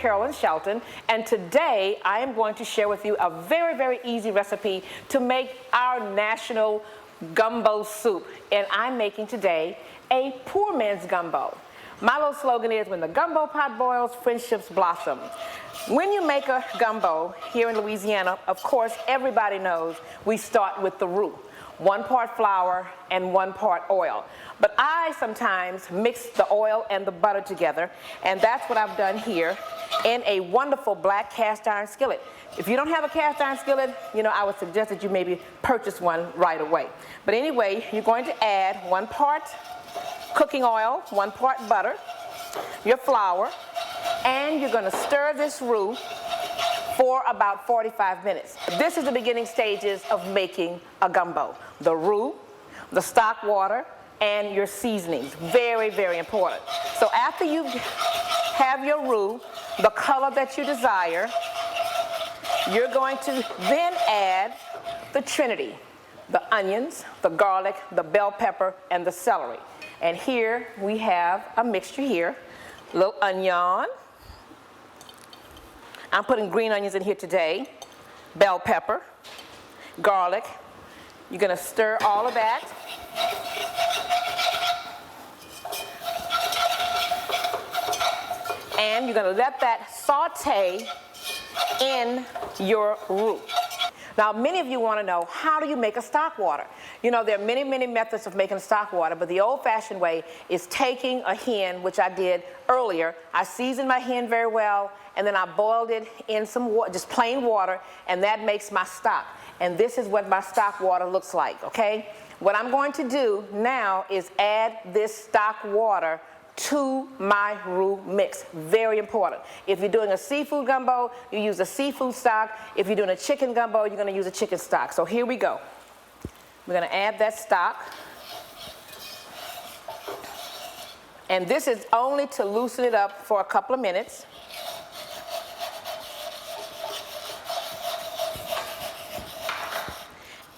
Carolyn Shelton, and today I am going to share with you a very, very easy recipe to make our national gumbo soup. And I'm making today a poor man's gumbo. My little slogan is, when the gumbo pot boils, friendships blossom. When you make a gumbo here in Louisiana, of course, everybody knows we start with the roux. 1 part flour and 1 part oil. But I sometimes mix the oil and the butter together, and that's what I've done here in a wonderful black cast iron skillet. If you don't have a cast iron skillet, I would suggest that you maybe purchase one right away. But anyway, you're going to add 1 part cooking oil, 1 part butter, your flour, and you're going to stir this roux for about 45 minutes. This is the beginning stages of making a gumbo. The roux, the stock water, and your seasonings. Very, very important. So after you have your roux, the color that you desire, you're going to then add the Trinity, the onions, the garlic, the bell pepper, and the celery. And here we have a mixture here. Little onion. I'm putting green onions in here today, bell pepper, garlic. You're going to stir all of that. And you're going to let that saute in your roux. Now, many of you want to know, how do you make a stock water? There are many, many methods of making stock water, but the old-fashioned way is taking a hen, which I did earlier. I seasoned my hen very well, and then I boiled it in some water, just plain water, and that makes my stock. And this is what my stock water looks like, okay? What I'm going to do now is add this stock water to my roux mix. Very important. If you're doing a seafood gumbo, you use a seafood stock. If you're doing a chicken gumbo, you're going to use a chicken stock. So here we go. We're going to add that stock. And this is only to loosen it up for a couple of minutes.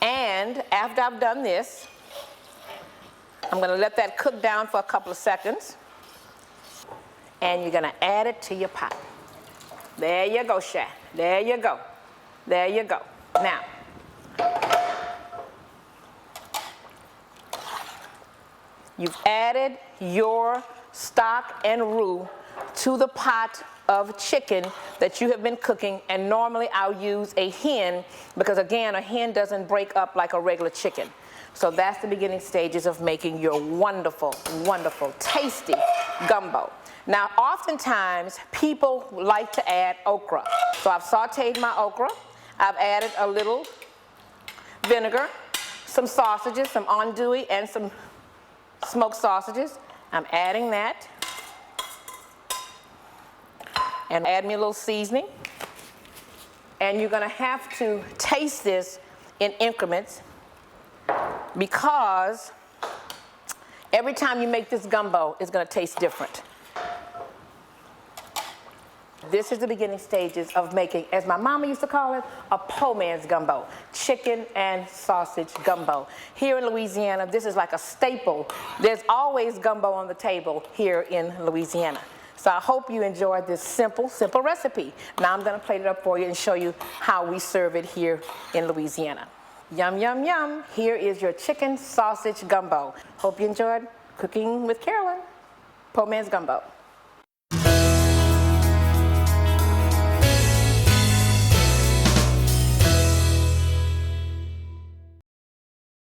And after I've done this, I'm going to let that cook down for a couple of seconds. And you're going to add it to your pot. There you go, chef. There you go. There you go. Now, you've added your stock and roux to the pot of chicken that you have been cooking, and normally I'll use a hen because, again, a hen doesn't break up like a regular chicken. So that's the beginning stages of making your wonderful, wonderful, tasty gumbo. Now, oftentimes, people like to add okra. So I've sauteed my okra. I've added a little vinegar, some sausages, some andouille, and some smoked sausages. I'm adding that. And add me a little seasoning. And you're going to have to taste this in increments, because every time you make this gumbo, it's going to taste different. This is the beginning stages of making, as my mama used to call it, a poor man's gumbo. Chicken and sausage gumbo. Here in Louisiana, this is like a staple. There's always gumbo on the table here in Louisiana. So I hope you enjoyed this simple, simple recipe. Now I'm going to plate it up for you and show you how we serve it here in Louisiana. Yum, yum, yum. Here is your chicken sausage gumbo. Hope you enjoyed cooking with Carolyn. Poor man's gumbo.